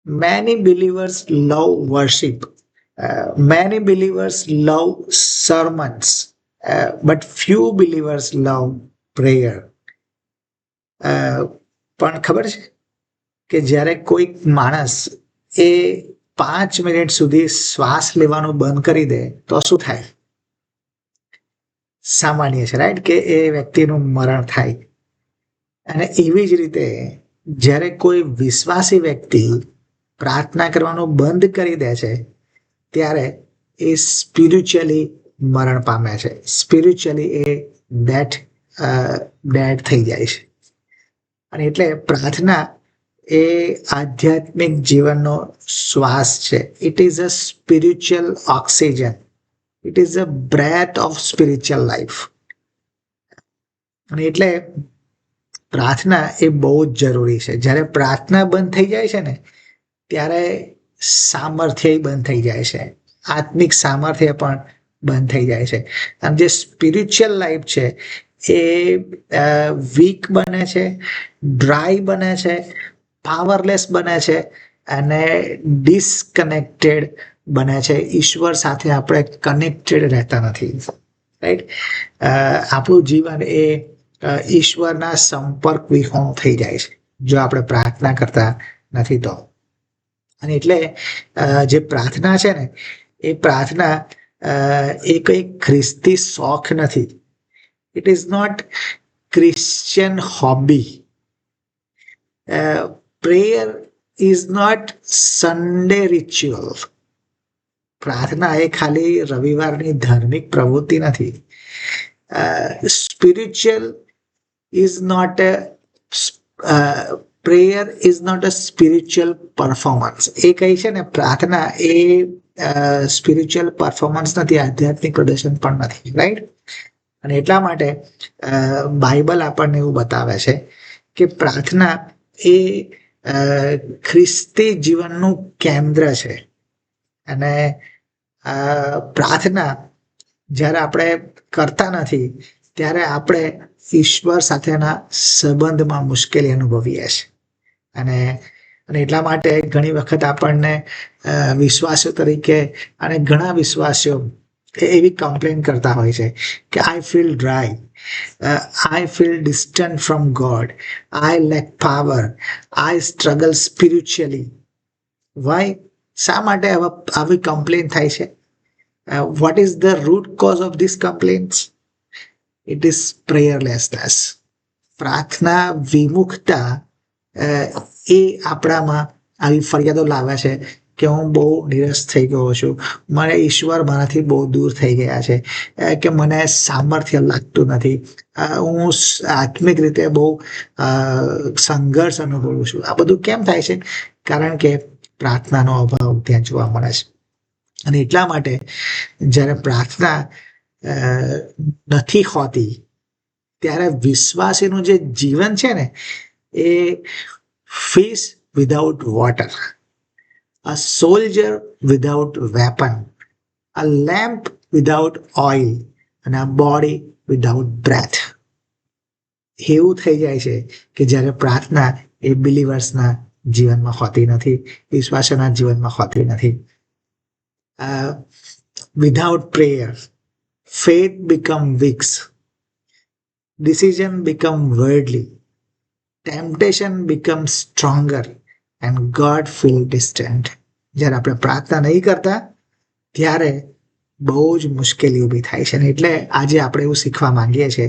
Many believers love worship. Many believers love sermons, but few believers love prayer. પણ ખબર છે કે જ્યારે કોઈક માણસ એ 5 મિનિટ સુધી શ્વાસ લેવાનું બંધ કરી દે તો શું થાય? સામાન્ય છે, રાઈટ? કે એ વ્યક્તિનું મરણ થાય. અને એવી જ રીતે જ્યારે કોઈ વિશ્વાસી વ્યક્તિ પ્રાર્થના કરવાનું બંધ કરી દે છે ત્યારે એ સ્પિરિચ્યુઅલી મરણ પામે છે. સ્પિરિચ્યુઅલી એ ડેડ થઈ જાય છે. અને એટલે પ્રાર્થના એ આધ્યાત્મિક જીવનનો શ્વાસ છે. It is a spiritual oxygen. It is a breath of spiritual life. અને એટલે પ્રાર્થના એ બહુ જ જરૂરી છે. જ્યારે પ્રાર્થના બંધ થઈ જાય છે ને ત્યારે સામર્થ્ય બંધ થઈ જાય છે. આત્મિક સામર્થ્ય પણ બંધ થઈ જાય છે. અને જે સ્પિરિચ્યુઅલ લાઈફ છે એ વીક બને છે, ડ્રાય બને છે, પાવરલેસ બને છે અને ડિસ્કનેક્ટેડ બને છે. ઈશ્વર સાથે આપણે કનેક્ટેડ રહેતા નથી, રાઈટ? આપણું જીવન એ ઈશ્વરના સંપર્ક વિહોણું થઈ જાય છે જો આપણે પ્રાર્થના કરતા નથી તો. અને એટલે જે પ્રાર્થના છે ને એ પ્રાર્થના એ કંઈ ખ્રિસ્તી શોખ નથી. It is not Christian hobby. Prayer is not Sunday ritual. પ્રાર્થના એ ખાલી રવિવારની ધાર્મિક પ્રવૃત્તિ નથી. Spiritual is not prayer is not a spiritual performance. એ કહે છે ને પ્રાર્થના એ સ્પિરિચ્યુઅલ પરફોર્મન્સ નથી, આધ્યાત્મિક પ્રદર્શન પણ નથી, રાઈટ? અને એટલા માટે બાઇબલ આપણને એવું બતાવે છે કે પ્રાર્થના એ ખ્રિસ્તી જીવનનું કેન્દ્ર છે. અને પ્રાર્થના જ્યારે આપણે કરતા નથી ત્યારે આપણે ઈશ્વર સાથેના સંબંધમાં મુશ્કેલી અનુભવીએ છીએ. અને એટલા માટે ઘણી વખત આપણને વિશ્વાસીઓ તરીકે અને ઘણા વિશ્વાસીઓ એવી કમ્પ્લેન કરતા હોય છે કે I feel dry, I feel distant from God, I lack power, I struggle spiritually. Why? શા માટે આવી કમ્પ્લેન થાય છે? What is the root cause of this complaints? It is prayerlessness. પ્રાર્થના વિમુખતા એ આપણામાં આવી ફરિયાદો લાવે છે કે હું બહુ નિરસ થઈ ગયો છું, મને ઈશ્વર મારાથી બહુ દૂર થઈ ગયા છે, કે મને સામર્થ્ય લાગતું નથી, હું આત્મિક રીતે બહુ સંઘર્ષ અનુભવું છું. આ બધું કેમ થાય છે? કારણ કે પ્રાર્થનાનો અભાવ ત્યાં જોવા મળે છે. અને એટલા માટે જ્યારે પ્રાર્થના નથી હોતી ત્યારે વિશ્વાસીનું જે જીવન છે ને એ fish without water, a soldier without weapon, a lamp without oil, and a body without breath. એવું થઈ જાય છે કે જ્યારે પ્રાર્થના એ બિલીવર્સના જીવનમાં હોતી નથી, વિશ્વાસોના જીવનમાં હોતી નથી. Without prayer, faith become weak, decision become worldly, temptation becomes stronger and God feel distant. જ્યારે આપણે પ્રાર્થના નહીં કરતા ત્યારે બહુ જ મુશ્કેલી ઊભી થાય છે. એટલે આજે આપણે એવું શીખવા માંગીએ છીએ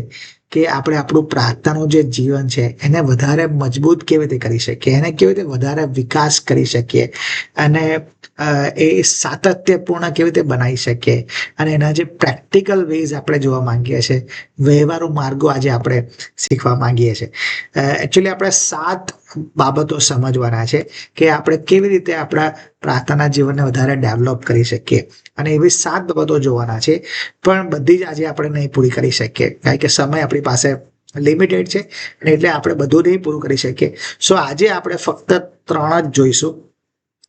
કે આપણે આપણું પ્રાર્થનાનું જે જીવન છે એને વધારે મજબૂત કેવી રીતે કરી શકીએ, એને કેવી રીતે વધારે વિકાસ કરી શકીએ અને એ સાતત્યપૂર્ણ કેવી રીતે બનાવી શકીએ. અને એના જે પ્રેક્ટિકલ વેઝ આપણે જોવા માંગીએ છીએ, વ્યવહારુ માર્ગો આજે આપણે શીખવા માંગીએ છીએ. એકચ્યુઅલી આપણે 7 બાબતો સમજવાના છે કે આપણે કેવી રીતે આપણા પ્રાર્થનાના જીવનને વધારે ડેવલપ કરી શકીએ. અને એવી 7 બાબતો જોવાના છે, પણ બધી જ આજે આપણે નહીં પૂરી કરી શકીએ કારણ કે સમય આપણી પાસે લિમિટેડ છે અને એટલે આપણે બધું નહીં પૂરું કરી શકીએ. સો આજે આપણે ફક્ત 3 જ જોઈશું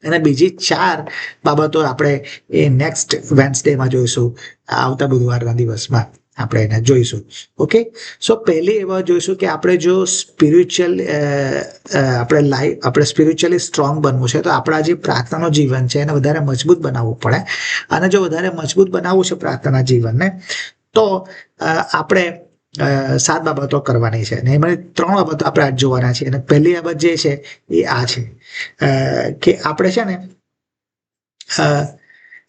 અને બીજી 4 બાબતો આપણે એ નેક્સ્ટ વેન્સડેમાં જોઈશું, આવતા બુધવારના દિવસમાં. આપણે એને જોઈશું. ઓકે, સો પહેલી એવા જોઈશું કે આપણે જો સ્પિરિચ્યુઅલ આપણે સ્પિરિચ્યુઅલી સ્ટ્રોંગ બનવું છે તો આપણા જે પ્રાર્થનાનું જીવન છે એને વધારે મજબૂત બનાવવું પડે. અને જો વધારે મજબૂત બનાવવું છે પ્રાર્થના જીવનને તો આપણે 7 બાબતો કરવાની છે. અને એમાં 3 બાબતો આપણે આજ જોવાના છે. અને પહેલી બાબત જે છે એ આ છે કે આપણે છે ને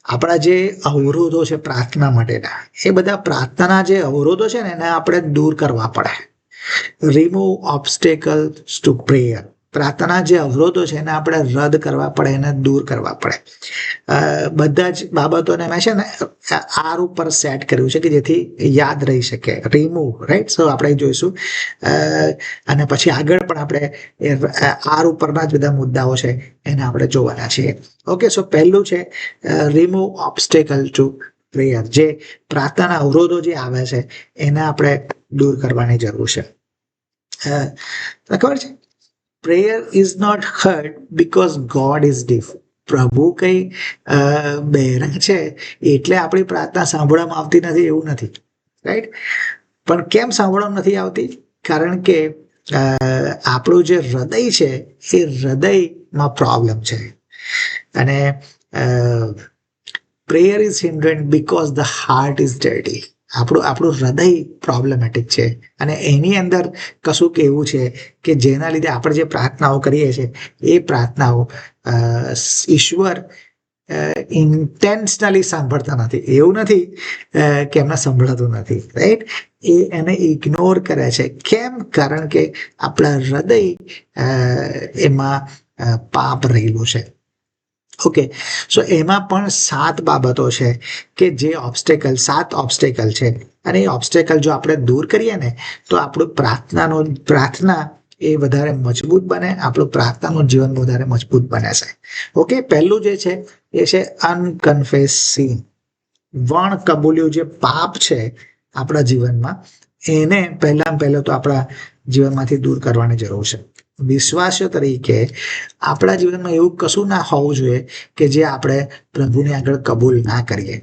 આપણા જે અવરોધો છે પ્રાર્થના માટેના, એ બધા પ્રાર્થનાના જે અવરોધો છે ને એને આપણે દૂર કરવા પડે. Remove obstacles to prayer. પ્રાર્થના જે અવરોધો છે એને આપણે રદ કરવા પડે, એને દૂર કરવા પડે. બધા જ બાબતોને મેં છે ને આર ઉપર સેટ કર્યું છે કે જેથી યાદ રહી શકે. Remove, right? સો આપણે જોઈશું અને પછી આગળ પણ આપણે આર ઉપરના જ બધા મુદ્દાઓ છે એને આપણે જોવાના છીએ. ઓકે, સો પહેલું છે રિમૂવ ઓબ્સ્ટેકલ ટુ પ્રેયર. જે પ્રાર્થનાના અવરોધો જે આવે છે એને આપણે દૂર કરવાની જરૂર છે. ખબર છે, prayer is not heard because God is deaf. પ્રભુ કઈ બહેરા છે એટલે આપણી પ્રાર્થના સાંભળવામાં આવતી નથી એવું નથી, રાઈટ? પણ કેમ સાંભળવામાં નથી આવતી? કારણ કે આપણું જે હૃદય છે એ હૃદયમાં પ્રોબ્લેમ છે. અને prayer is hindered because the heart is dirty. આપણું હૃદય પ્રોબ્લેમેટિક છે અને એની અંદર કશુંક એવું છે કે જેના લીધે આપણે જે પ્રાર્થનાઓ કરીએ છીએ એ પ્રાર્થનાઓ ઈશ્વર ઇન્ટેન્શનલી સાંભળતા નથી. એવું નથી કે એમને સંભળાતું નથી, રાઈટ? એને ઇગ્નોર કરે છે. કેમ? કારણ કે આપણા હૃદય એમાં પાપ રહેલું છે. ઓકે, સો એમાં પણ 7 બાબતો છે કે જે 7 ઓબ્સ્ટેકલ છે. અને એ ઓબ્સ્ટેકલ જો આપણે દૂર કરીએ ને તો આપણું પ્રાર્થના એ વધારે મજબૂત બને. આપણું પ્રાર્થનાનું જીવન વધારે મજબૂત બને છે. ઓકે, પહેલું જે છે એ છે અનકન્ફેસ સિન. વણ કબૂલ્યું જે પાપ છે આપણા જીવનમાં એને પહેલો તો આપણા જીવનમાંથી દૂર કરવાની જરૂર છે. વિશ્વાસીઓ તરીકે આપણા જીવનમાં એવું કશું ના હોવું જોઈએ કે જે આપણે પ્રભુની આગળ કબૂલ ના કરીએ.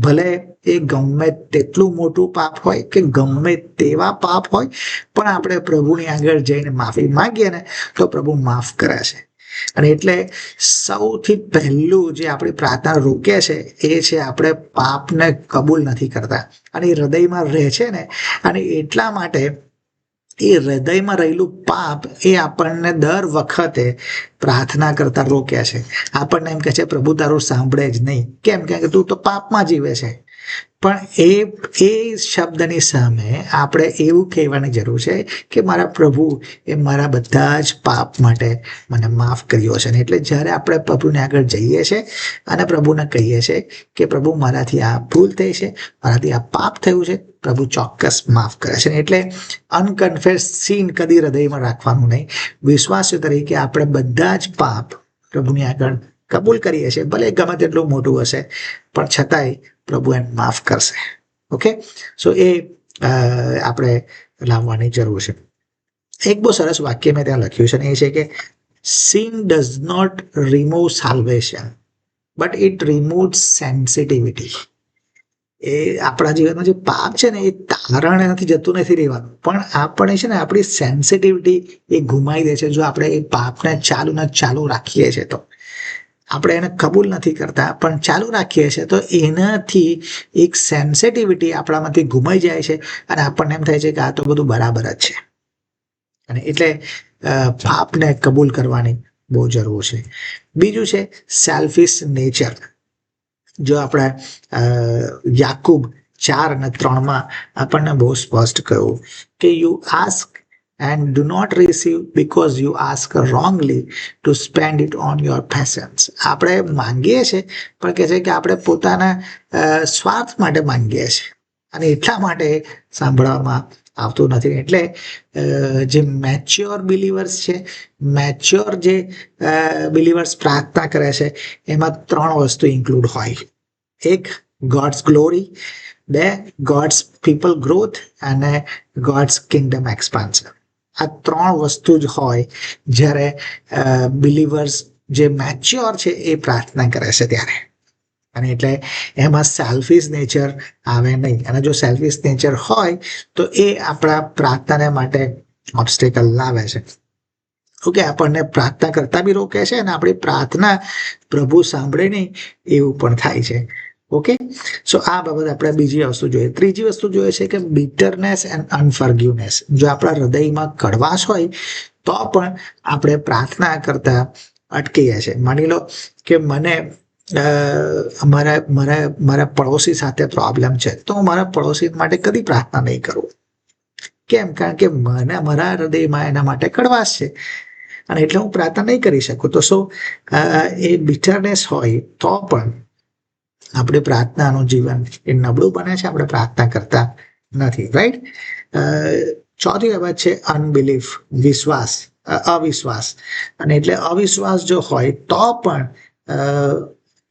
ભલે એ ગમે તેટલું મોટું પાપ હોય કે ગમે તેવા પાપ હોય, પણ આપણે પ્રભુની આગળ જઈને માફી માંગીએ ને તો પ્રભુ માફ કરે છે. અને એટલે સૌથી પહેલું જે આપણી પ્રાર્થના રોકે છે એ છે આપણે પાપને કબૂલ નથી કરતા. અને એ હૃદયમાં રહે છે ને, અને એટલા માટે એ હૃદયમાં રહેલું પાપ એ આપણને દર વખતે પ્રાર્થના કરતા રોકે છે. આપણને એમ કહે છે પ્રભુ તારું સાંભળે જ નહીં. કેમ? કે તું તો પાપમાં જીવે છે. પણ એ શબ્દની સામે આપણે એવું કહેવાની જરૂર છે કે મારા પ્રભુ એ મારા બધા જ પાપ માટે મને માફ કર્યો છે. એટલે જ્યારે આપણે પ્રભુને આગળ જઈએ છીએ અને પ્રભુને કહીએ છીએ કે પ્રભુ મારાથી આ ભૂલ થઈ છે, મારાથી આ પાપ થયું છે, પ્રભુ ચોક્કસ માફ કરે છે. એટલે અનકન્ફેસ સિન કદી હૃદયમાં રાખવાનું નહીં. વિશ્વાસીઓ તરીકે આપણે બધા જ પાપ પ્રભુની આગળ કબૂલ કરીએ છીએ. ભલે ગમે તેટલું મોટું હશે પણ છતાંય પ્રભુ એને માફ કરશે. ઓકે, સો એ આપણે લાવવાની જરૂર છે. એક બહુ સરસ વાક્ય મેં ત્યાં લખ્યું છે ને એ છે કે sin does not remove salvation but it removes sensitivity. એ આપણા જીવનમાં જે પાપ છે ને એ તારણ નથી જતું નથી રહેવાનું, પણ આપણે છે ને આપણી સેન્સિટિવિટી એ ગુમાવી દે છે જો આપણે એ પાપને ચાલુ રાખીએ છીએ. તો આપણે એને કબૂલ નથી કરતા પણ ચાલુ રાખીએ છીએ તો એનાથી એક સેન્સિટિવિટી આપણામાંથી ગુમાઈ જાય છે અને આપણને એમ થાય છે કે આ તો બધું બરાબર જ છે. અને એટલે પાપને કબૂલ કરવાની બહુ જરૂર છે. બીજું છે સેલ્ફિશ નેચર. જો આપણે યાકૂબ 4:3 આપણને બહુ સ્પષ્ટ કહ્યું કે you ask and do not receive because you ask wrongly to spend it on your passions. આપણે માંગીએ છીએ પણ કહે છે કે આપણે પોતાના સ્વાર્થ માટે માંગીએ છીએ અને એટલા માટે સાંભળવામાં આવતું નથી. એટલે જે મેચ્યોર બિલીવર્સ છે, મેચ્યોર જે બિલીવર્સ પ્રાર્થના કરે છે એમાં 3 વસ્તુ ઇન્ક્લુડ હોય. 1, gods glory. 2, gods people growth. અને ગોડ્સ કિંગડમ એક્સપાન્શન. આ 3 વસ્તુ જ હોય જ્યારે બિલીવર્સ જે મેચ્યોર છે એ પ્રાર્થના કરે છે ત્યારે. અને એટલે એમાં સેલ્ફિશ નેચર આવે નહીં. અને જો સેલ્ફિશ નેચર હોય તો એ આપણા પ્રાર્થના માટે ઓબ્સ્ટેકલ લાવે છે. ઓકે, આપણને પ્રાર્થના કરતા બી રોકે છે અને આપણી પ્રાર્થના પ્રભુ સાંભળે નહીં એવું પણ થાય છે. ઓકે, સો આ બાબત આપણે બીજી વસ્તુ જોઈએ. ત્રીજી વસ્તુ જોઈએ છે કે બિટરનેસ એન્ડ અનફર્ગ્યુનેસ. જો આપણા હૃદયમાં કડવાશ હોય તો પણ આપણે પ્રાર્થના કરતા અટકીએ છીએ. માની લો કે મને મારા પડોશી સાથે પ્રોબ્લેમ છે, તો હું મારા પડોશી માટે કદી પ્રાર્થના નહીં કરું. કેમ? કારણ કે મને મારા હૃદયમાં એના માટે કડવાશ છે અને એટલે હું પ્રાર્થના નહીં કરી શકું. તો શું એ બિટરનેસ હોય તો પણ આપણી પ્રાર્થનાનું જીવન એ નબળું બને છે, આપણે પ્રાર્થના કરતા નથી. રાઈટ. ચોથી બાબત છે અનબિલીફ, અવિશ્વાસ. અને એટલે અવિશ્વાસ જો હોય તો પણ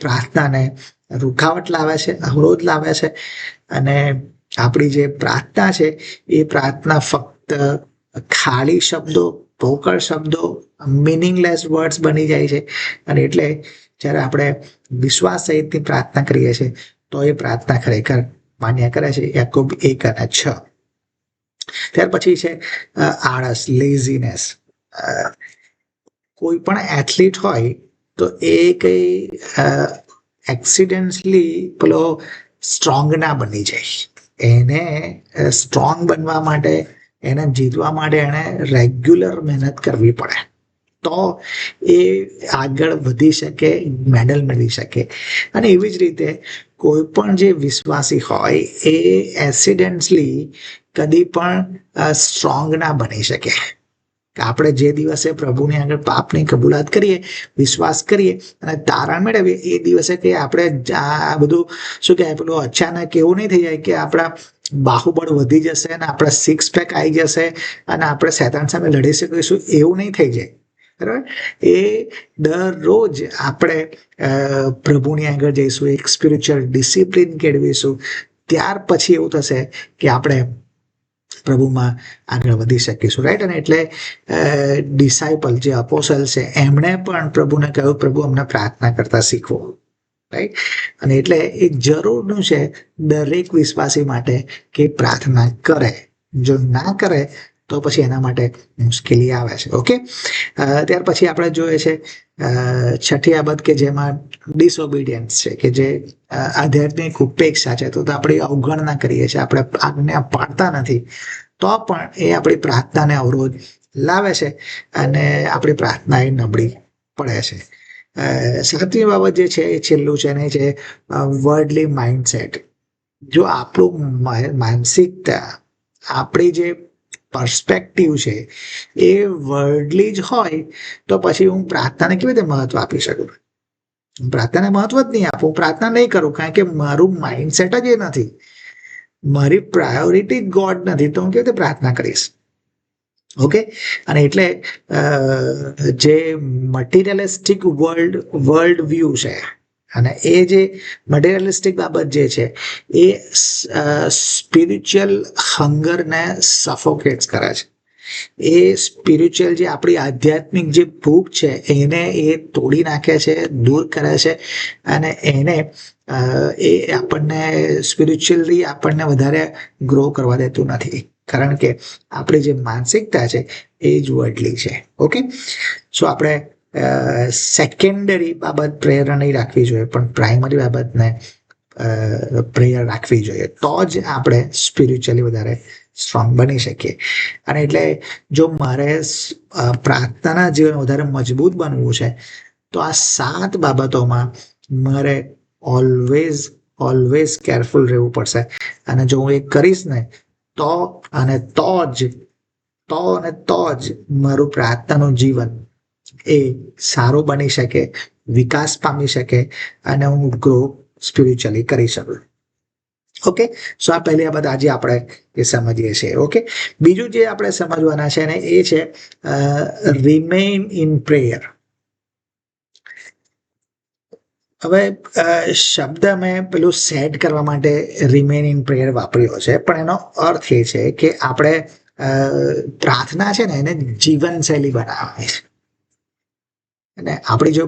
પ્રાર્થનાને રૂકાવટ લાવે છે, અવરોધ લાવે છે. અને આપણી જે પ્રાર્થના છે એ પ્રાર્થના ફક્ત ખાલી શબ્દો, પોકળ શબ્દો, મિનિંગલેસ વર્ડ્સ બની જાય છે. અને એટલે જ્યારે આપણે વિશ્વાસ સહિતની પ્રાર્થના કરીએ છીએ તો એ પ્રાર્થના ખરેખર માન્ય કરે છે. યાકોબ 1:6. ત્યાર પછી છે આળસ, લેઝીનેસ. કોઈ પણ એથ્લીટ હોય તો એ કઈ એક્સિડન્ટલી પેલો સ્ટ્રોંગ ના બની જાય. એને સ્ટ્રોંગ બનવા માટે, એને જીતવા માટે એને રેગ્યુલર મહેનત કરવી પડે તો એ આગળ વધી શકે, મેડલ મેળવી શકે. અને એવી જ રીતે કોઈ પણ જે વિશ્વાસી હોય એ એક્સિડન્ટલી કદી પણ સ્ટ્રોંગ ના બની શકે. આપણે જે દિવસે પ્રભુની આગળ પાપની કબૂલાત કરીએ, વિશ્વાસ કરીએ અને તારણ મેળવીએ, એ દિવસે કે આપણે આ બધું શું કહેવાય, પેલું અચાનક એવું નહીં થઈ જાય કે આપણા બાહુબળ વધી જશે અને આપણા સિક્સ પેક આવી જશે અને આપણે શૈતાન સામે લડી શકીશું, એવું નહીં થઈ જાય. બરાબર. એ દરરોજ આપણે પ્રભુની આગળ જઈશું, એક સ્પિરિચ્યુઅલ ડિસિપ્લિન કેળવીશું, ત્યાર પછી એવું થશે કે આપણે પ્રભુમાં આગળ વધી શકીશું. રાઈટ. અને એટલે ડિસાઇપલ જે અપોસ્ટલ છે એમણે પણ પ્રભુને કહ્યું, પ્રભુ અમને પ્રાર્થના કરતા શીખવો. રાઈટ. અને એટલે એ જરૂરનું છે દરેક વિશ્વાસી માટે કે પ્રાર્થના કરે. જો ના કરે તો પછી એના માટે મુશ્કેલી આવે છે. ઓકે, ત્યાર પછી આપણે જોઈએ છે છઠ્ઠી બાબત કે જેમાં ડિસઓબિડિયન્સ છે, કે જે આધ્યાત્મિક ઉપેક્ષા છે. તો આપણે અવગણના કરીએ છીએ, આપણે આજ્ઞા પાડતા નથી, તો પણ એ આપણી પ્રાર્થનાને અવરોધ લાવે છે અને આપણી પ્રાર્થના એ નબળી પડે છે. સાતમી બાબત જે છે એ છેલ્લું છે ને છે વર્ડલી માઇન્ડસેટ. જો આપણું માનસિકતા, આપણી જે પર્સપેક્ટિવ છે એ વર્ડલી જ હોય તો પછી હું પ્રાર્થનાને કેવી રીતે મહત્વ આપી શકું? પ્રાર્થનાને મહત્વ જ નહીં આપું, પ્રાર્થના નહીં કરું, કારણ કે મારું માઇન્ડસેટ જ એ નથી, મારી પ્રાયોરિટી ગોડ નથી, તો હું કેવી રીતે પ્રાર્થના કરીશ? ઓકે. અને એટલે જે મટીરિયલિસ્ટિક વર્લ્ડ વ્યૂ છે અને એ જે મટીરિયલિસ્ટિક બાબત જે છે એ સ્પિરિચ્યુઅલ હંગરને સફોકેટ્સ કરે છે. એ સ્પિરિચ્યુઅલ જે આપણી આધ્યાત્મિક જે ભૂખ છે એને એ તોડી નાખે છે, દૂર કરે છે. અને એને એ આપણને સ્પિરિચ્યુઅલી આપણને વધારે ગ્રો કરવા દેતું નથી, કારણ કે આપણી જે માનસિકતા છે એ જ વર્ડલી છે. ઓકે, સો આપણે સેકન્ડરી બાબત પ્રેયર નહીં રાખવી જોઈએ, પણ પ્રાઇમરી બાબતને પ્રેયર રાખવી જોઈએ, તો જ આપણે સ્પિરિચ્યુઅલી વધારે સ્ટ્રોંગ બની શકીએ. અને એટલે જો મારે પ્રાર્થનાના જીવન વધારે મજબૂત બનવું છે તો આ 7 બાબતોમાં મારે ઓલવેઝ કેરફુલ રહેવું પડશે. અને જો હું એ કરીશ ને તો જ મારું પ્રાર્થનાનું જીવન એ સારું બની શકે, વિકાસ પામી શકે અને હું ગ્રો સ્પિરિચ્યુઅલી કરી શકું. ઓકે, સો આ પહેલી બાબત આજે આપણે એ સમજીએ છીએ. ઓકે, બીજું જે આપણે સમજવાના છે ને એ છે રિમેઇન ઇન પ્રેયર. હવે શબ્દ મેં પેલું સેટ કરવા માટે રિમેઇન ઇન પ્રેયર વાપર્યો છે, પણ એનો અર્થ એ છે કે આપણે પ્રાર્થના છે ને એને જીવનશૈલી બનાવવાની છે. અને આપણી જે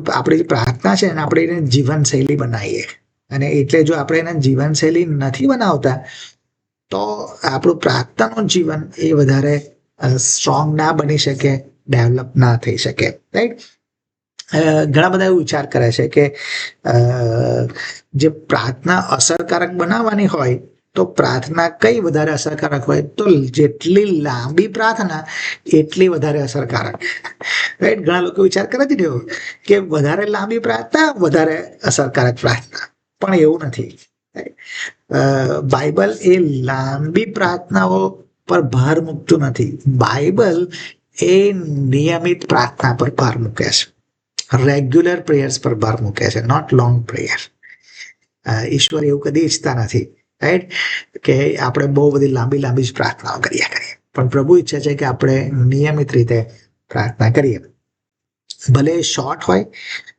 પ્રાર્થના છે ને આપણે એને જીવનશૈલી બનાવીએ. અને એટલે જો આપણે એને જીવનશૈલી નથી બનાવતા તો આપણું પ્રાર્થનાનું જીવન એ વધારે સ્ટ્રોંગ ના બની શકે, ડેવલપ ના થઈ શકે, રાઈટ. ઘણા બધા એવું વિચાર કરે છે કે જે પ્રાર્થના અસરકારક બનાવવાની હોય તો પ્રાર્થના કઈ વધારે અસરકારક હોય, તો જેટલી લાંબી પ્રાર્થના એટલી વધારે અસરકારક, રાઈટ. ઘણા લોકો વિચાર કરે છે કે વધારે લાંબી પ્રાર્થના વધારે અસરકારક પ્રાર્થના, પણ એવું નથી. બાઇબલ એ લાંબી પ્રાર્થનાઓ પર ભાર મૂકતું નથી. બાઇબલ એ નિયમિત પ્રાર્થના પર ભાર મૂકે છે, રેગ્યુલર પ્રેયર્સ પર ભાર મૂકે છે, નોટ લોંગ પ્રેયર. ઈશ્વર એવું કદી ઈચ્છતા નથી, રાઈટ, કે આપણે બહુ બધી લાંબી લાંબી જ પ્રાર્થનાઓ કરીએ, પણ પ્રભુ ઈચ્છે છે કે આપણે નિયમિત રીતે પ્રાર્થના કરીએ. ભલે શોર્ટ હોય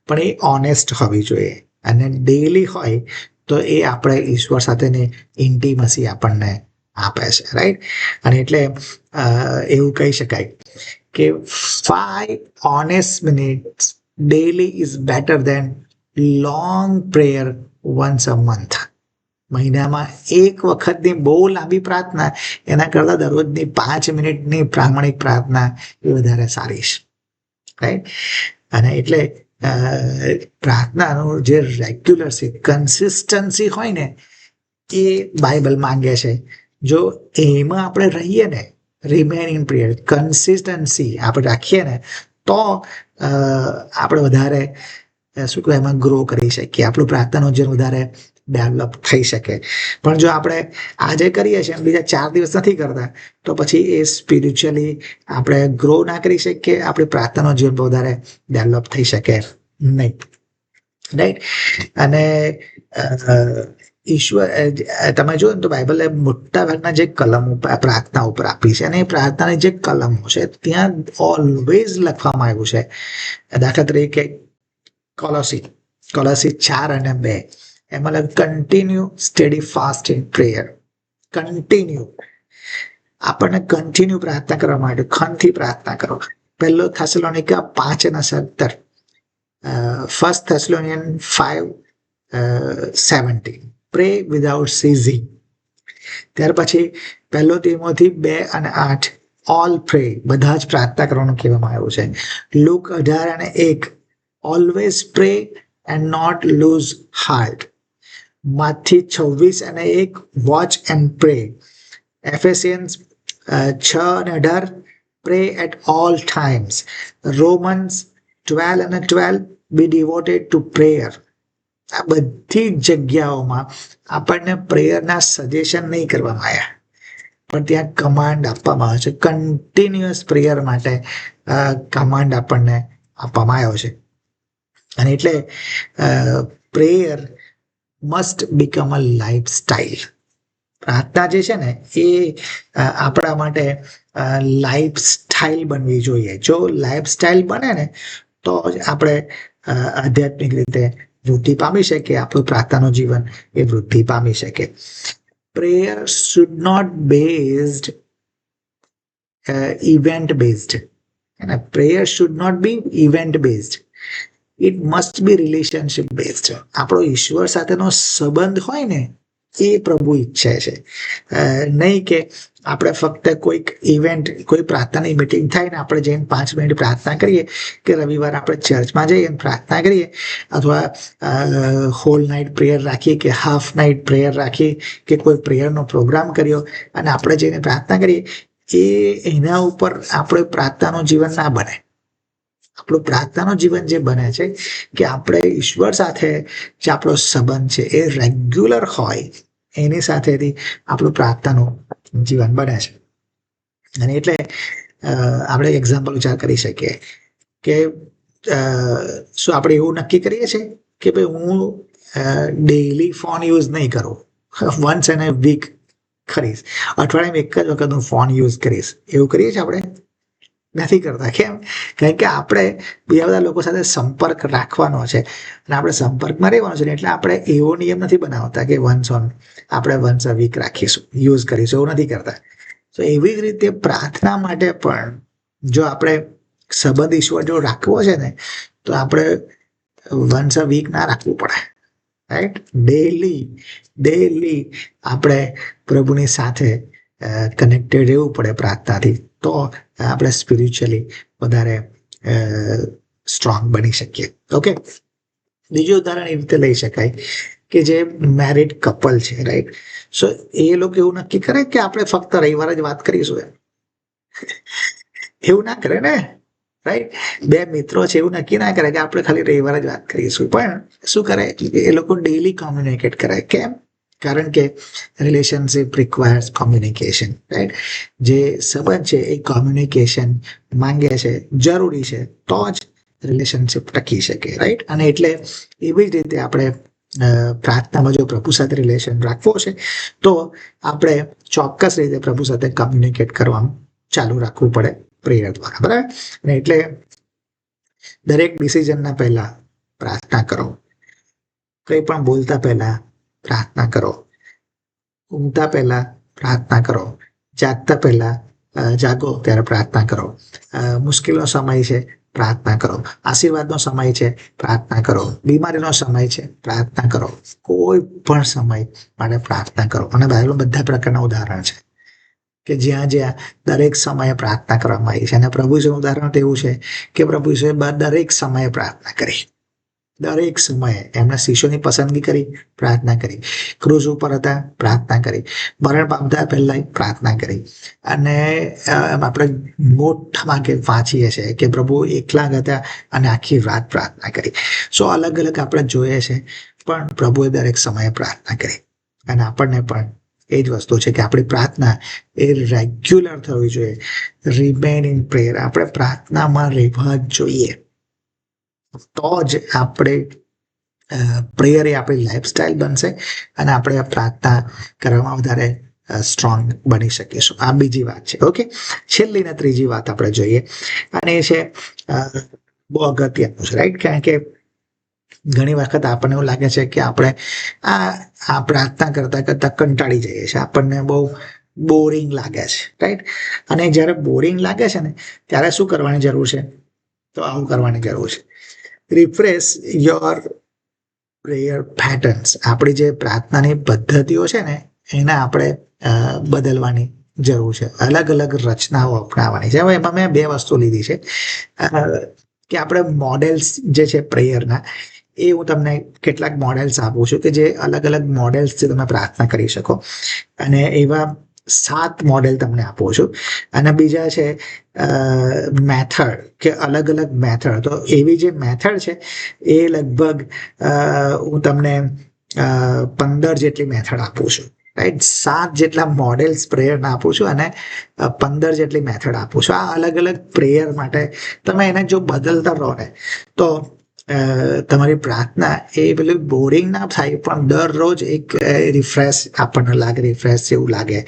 પણ એ ઓનેસ્ટ હોવી જોઈએ, અને ડેઈલી હોય તો એ આપણે ઈશ્વર સાથેની ઇન્ટિમસી આપણને આપે છે, રાઈટ. અને એટલે એવું કહી શકાય કે 5 honest minutes daily is better than long prayer once a month. મહિનામાં એક વખતની બહુ લાંબી પ્રાર્થના એના કરતા દરરોજની 5 મિનિટની પ્રામાણિક પ્રાર્થના એ વધારે સારી છે, રાઈટ. અને એટલે પ્રાર્થનાનું જે રેગ્યુલર છે, કન્સિસ્ટન્સી હોય ને, એ બાઇબલ માંગે છે. જો એમાં આપણે રહીએ ને, રિમેન ઇન પ્રેયર, કન્સિસ્ટન્સી આપણે રાખીએ ને, તો આપણે વધારે શું કહેવાય એમાં ગ્રો કરી શકીએ, આપણું પ્રાર્થનાનું જે વધારે ડેવલપ થઈ શકે. પણ જો આપણે આજે કરીએ છીએ બીજા 4 દિવસ નથી કરતા, તો પછી એ સ્પિરિચ્યુઅલી આપણે ગ્રો ના કરી શકીએ, આપણી પ્રાર્થનાનું જીવન વધારે ડેવલપ થઈ શકે નહીં, રાઈટ. અને ઈશ્વર, તમે જુઓ ને તો બાઇબલે મોટા ભાગના જે કલમો પ્રાર્થના ઉપર આપી છે, અને એ પ્રાર્થનાની જે કલમો છે ત્યાં ઓલવેઝ લખવામાં આવ્યું છે. દાખલા તરીકે કોલોસી 4:2 એમાં continue steady fast in prayer. Continue, આપણને કન્ટિન્યુ પ્રાર્થના કરવા માટે ખનથી પ્રાર્થના કરો. 1 થેસલોનિકા 5:17, 1 થેસલોનિયન 5:17, પ્રે વિધાઉટ સીઝિંગ. ત્યાર પછી 1 તિમોથી 2:8, ઓલ પ્રે, બધા જ પ્રાર્થના કરવાનું કહેવામાં આવ્યું છે. Luke 18:1, always pray and not lose heart. Matthew 26:1, watch and pray. Ephesians 6:18, pray at all times. Romans 12:12, be devoted to prayer. આ બધી જગ્યાઓમાં આપણને પ્રેયરના સજેશન નહીં કરવામાં આવ્યા, પણ ત્યાં કમાન્ડ આપવામાં આવે છે. કન્ટિન્યુઅસ પ્રેયર માટે કમાન્ડ આપણને આપવામાં આવ્યો છે. અને એટલે prayer must become a life style. પ્રાર્થના જે છે ને એ આપણા માટે લાઈફ સ્ટાઇલ બનવી જોઈએ. જો લાઈફ સ્ટાઇલ બને ને તો જ આપણે આધ્યાત્મિક રીતે વૃદ્ધિ પામી શકીએ, આપણું પ્રાર્થનાનું જીવન એ વૃદ્ધિ પામી શકે. Prayer should not based event based. Prayer should not be event based, it must be relationship based. આપણો ઈશ્વર સાથેનો સંબંધ હોય ને એ પ્રભુ ઈચ્છે છે. નહીં કે આપણે ફક્ત કોઈક ઇવેન્ટ, કોઈ પ્રાર્થનાની મિટિંગ થાય ને આપણે જઈને 5 મિનિટ પ્રાર્થના કરીએ, કે રવિવાર આપણે ચર્ચમાં જઈએ અને પ્રાર્થના કરીએ, અથવા હોલ નાઇટ પ્રેયર રાખીએ કે હાફ નાઇટ પ્રેયર રાખીએ, કે કોઈ પ્રેયરનો પ્રોગ્રામ કર્યો અને આપણે જઈને પ્રાર્થના કરીએ, એના ઉપર આપણે પ્રાર્થનાનું જીવન ના બને. આપણું પ્રાર્થનાનું જીવન જે બને છે કે આપણે ઈશ્વર સાથે જે આપણો સંબંધ છે એ રેગ્યુલર હોય, એની સાથેથી આપણું પ્રાર્થનાનું જીવન બને છે. અને એટલે આપણે એક્ઝામ્પલ વિચાર કરી શકીએ કે શું આપણે એવું નક્કી કરીએ છીએ કે ભાઈ હું ડેઈલી ફોન યુઝ નહીં કરું, વન્સ ઇન અ વીક કરીશ, અઠવાડિયામાં એક જ વખત હું ફોન યુઝ કરીશ, એવું કરીએ છીએ આપણે? નથી કરતા. કેમ? કારણ કે આપણે બીજા બધા લોકો સાથે સંપર્ક રાખવાનો છે અને આપણે સંપર્કમાં રહેવાનો છે, એટલે આપણે એવો નિયમ નથી બનાવતા કે આપણે વન્સ અ વીક રાખીશું, યુઝ કરીશું, એવું નથી કરતા. તો એવી જ રીતે પ્રાર્થના માટે પણ જો આપણે સંબંધ ઈશ્વર જો રાખવો છે ને, તો આપણે વન્સ અ વીક ના રાખવું પડે. રાઈટ. ડેલી આપણે પ્રભુની સાથે કનેક્ટેડ રહેવું પડે પ્રાર્થનાથી, તો આપણે સ્પિરિચ્યુઅલી વધારે સ્ટ્રોંગ બની શકીએ. ઓકે, બીજું ઉદાહરણ એ રીતે લઈ શકાય કે જે મેરિડ કપલ છે, રાઈટ. સો એ લોકો એવું નક્કી કરે કે આપણે ફક્ત રવિવારે જ વાત કરીશું એવું ના કરે ને, રાઈટ. બે મિત્રો છે એવું નક્કી ના કરે કે આપણે ખાલી રવિવારે જ વાત કરીશું, પણ શું કરે એ લોકો ડેલી કોમ્યુનિકેટ કરે. કેમ? કારણ કે રિલેશનશિપ રિક્વાયર્સ કોમ્યુનિકેશન, રાઈટ. જે સંબંધ છે એ કોમ્યુનિકેશન માંગે છે, જરૂરી છે, તો જ રિલેશનશિપ ટકી શકે, રાઈટ. અને એટલે એવી જ રીતે આપણે પ્રાર્થનામાં જો પ્રભુ સાથે રિલેશન રાખવો છે તો આપણે ચોક્કસ રીતે પ્રભુ સાથે કમ્યુનિકેટ કરવાનું ચાલુ રાખવું પડે પ્રેયર દ્વારા, બરાબર. અને એટલે દરેક ડિસિઝનના પહેલા પ્રાર્થના કરો, કંઈ પણ બોલતા પહેલા પ્રાર્થના કરો, ઊંઘતા પહેલા પ્રાર્થના કરો, જાગતા પહેલા જાગો ત્યારે પ્રાર્થના કરો, મુશ્કેલીનો સમય છે પ્રાર્થના કરો, આશીર્વાદનો સમય છે પ્રાર્થના કરો, બીમારીનો સમય છે પ્રાર્થના કરો, કોઈ પણ સમય માટે પ્રાર્થના કરો. અને બાઇબલમાં બધા પ્રકારના ઉદાહરણ છે કે જ્યાં દરેક સમયે પ્રાર્થના કરવામાં આવી છે. અને પ્રભુ ઈસુનું ઉદાહરણ તો એવું છે કે પ્રભુ ઈસુએ દરેક સમયે પ્રાર્થના કરી, દરેક સમયે એમના શિષ્યોની પસંદગી કરી, પ્રાર્થના કરી, ક્રૂઝ ઉપર હતા પ્રાર્થના કરી, મરણ પામતા પહેલા પ્રાર્થના કરી. અને આપણે મોટા ભાગે વાંચીએ છીએ કે પ્રભુ એકલા હતા અને આખી રાત પ્રાર્થના કરી. સો અલગ અલગ આપણે જોઈએ છે, પણ પ્રભુએ દરેક સમયે પ્રાર્થના કરી. અને આપણને પણ એ જ વસ્તુ છે કે આપણી પ્રાર્થના એ રેગ્યુલર થવી જોઈએ. રિમેન ઇન પ્રેયર, આપણે પ્રાર્થનામાં રહેવા જોઈએ, તો જ આપણે પ્રેયર એ આપણી લાઈફસ્ટાઈલ બનશે અને આપણે આ પ્રાર્થના કરવામાં વધારે સ્ટ્રોંગ બની શકીશું. આ બીજી વાત છે. ઓકે, છેલ્લી ને ત્રીજી વાત આપણે જોઈએ, અને એ છે બહુ અગત્યનું છે, રાઈટ. કારણ કે ઘણી વખત આપણને એવું લાગે છે કે આપણે આ પ્રાર્થના કરતા કરતા કંટાળી જઈએ છીએ, આપણને બહુ બોરિંગ લાગે છે, રાઈટ. અને જ્યારે બોરિંગ લાગે છે ને ત્યારે શું કરવાની જરૂર છે? તો આવું કરવાની જરૂર છે. Refresh your prayer patterns. આપણી જે પ્રાર્થનાની પદ્ધતિઓ છે ને એને આપણે બદલવાની જરૂર છે, અલગ અલગ રચનાઓ અપનાવવાની છે. હવે એમાં મેં બે વસ્તુ લીધી છે કે આપણે મોડેલ્સ જે છે પ્રેયરના, એ હું તમને કેટલાક મોડેલ્સ આપું છું કે જે અલગ અલગ મોડેલ્સથી તમે પ્રાર્થના કરી શકો. અને એવા 7 મોડેલ તમને આપું છું. અને બીજા છે મેથડ, કે અલગ અલગ મેથડ. તો એવી જે મેથડ છે એ લગભગ હું તમને 15 જેટલી મેથડ આપું છું, રાઈટ. 7 જેટલા મોડેલ્સ પ્રેયરના આપું છું અને 15 જેટલી મેથડ આપું છું. આ અલગ અલગ પ્રેયર માટે તમે એને જો બદલતા રહો ને તો તમારી પ્રાર્થના એ પેલું બોરિંગ ના થાય, પણ દરરોજ એક રિફ્રેશ આપણને લાગે, રિફ્રેશ જેવું લાગે,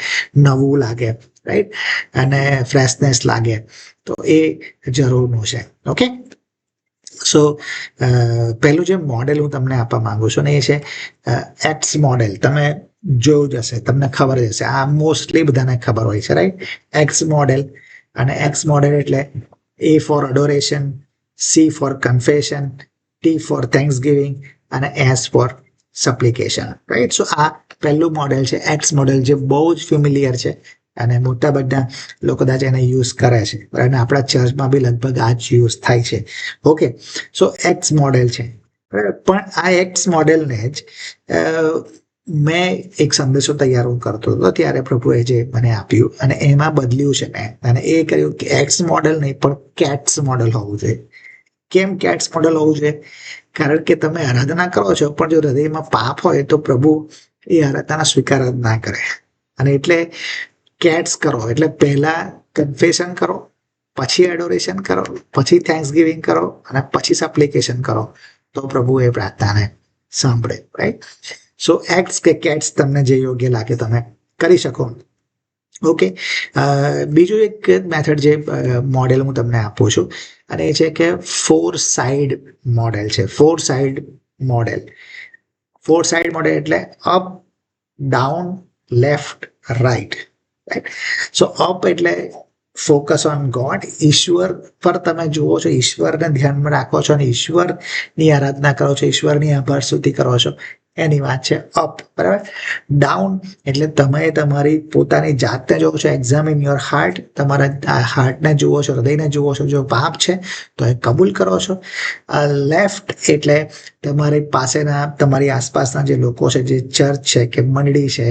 નવું લાગે, રાઈટ. અને ફ્રેશનેસ લાગે, તો એ જરૂરનું છે. ઓકે, સો પહેલું જે મોડેલ હું તમને આપવા માંગુ છું ને એ છે એક્સ મોડેલ. તમે જોયું જ હશે, તમને ખબર જ હશે, આ મોસ્ટલી બધાને ખબર હોય છે, રાઈટ. X model. અને એક્સ મોડેલ એટલે A for adoration, C for confession, T for thanksgiving અને S for supplication, right. So આ પહેલું મોડેલ છે એક્સ મોડેલ, જે બહુ જ ફેમિલિયર છે અને મોટા બધા લોકો કદાચ એને યુઝ કરે છે, અને આપણા ચર્ચમાં બી લગભગ આ જ યુઝ થાય છે. ઓકે, સો એક્સ મોડેલ છે. પણ આ એક્સ મોડેલને જ મેં એક સંદેશો તૈયાર કરતો હતો ત્યારે પ્રભુએ જે મને આપ્યું અને એમાં બદલ્યું છે મેં, અને એ કર્યું કે એક્સ મોડેલ નહીં પણ કેટ્સ મોડેલ હોવું જોઈએ. કેમ કેટ્સ મોડેલ હોવું જોઈએ? કારણ કે તમે આરાધના કરો છો, પણ જો હૃદયમાં પાપ હોય તો પ્રભુ એ આરાધના સ્વીકાર જ ના કરે. અને એટલે કેટ્સ કરો, એટલે પહેલા કન્ફેશન કરો, પછી એડોરેશન કરો, પછી થેન્ક્સગિવિંગ કરો અને પછી સપ્લિકેશન કરો, તો પ્રભુ એ પ્રાર્થનાને સાંભળે, રાઈટ. સો એક્સ કે કેટ્સ તમને જે યોગ્ય લાગે તમે કરી શકો. ઓકે, બીજું એક મેથડ જે મોડેલ હું તમને આપું છું, અને એ છે કે 4 સાઇડ મોડેલ છે. 4 સાઇડ મોડેલ. 4 સાઇડ મોડેલ એટલે up, down, left, right, right. So up એટલે ફોકસ ઓન ગોડ, ઈશ્વર પર તમે જુઓ છો, ઈશ્વરને ધ્યાનમાં રાખો છો અને ઈશ્વરની આરાધના કરો છો, ઈશ્વરની આભાર સ્તુતિ કરો છો. એની વાત છે અપ, બરાબર. ડાઉન એટલે તમે તમારી પોતાની જાતને જોવો છો, એક્ઝામિન યોર હાર્ટ, તમારા હાર્ટને જુઓ છો, હૃદયને જુઓ છો, જો પાપ છે તો એ કબૂલ કરો છો. લેફ્ટ એટલે તમારી પાસેના, તમારી આસપાસના જે લોકો છે, જે ચર્ચ છે કે મંડળી છે,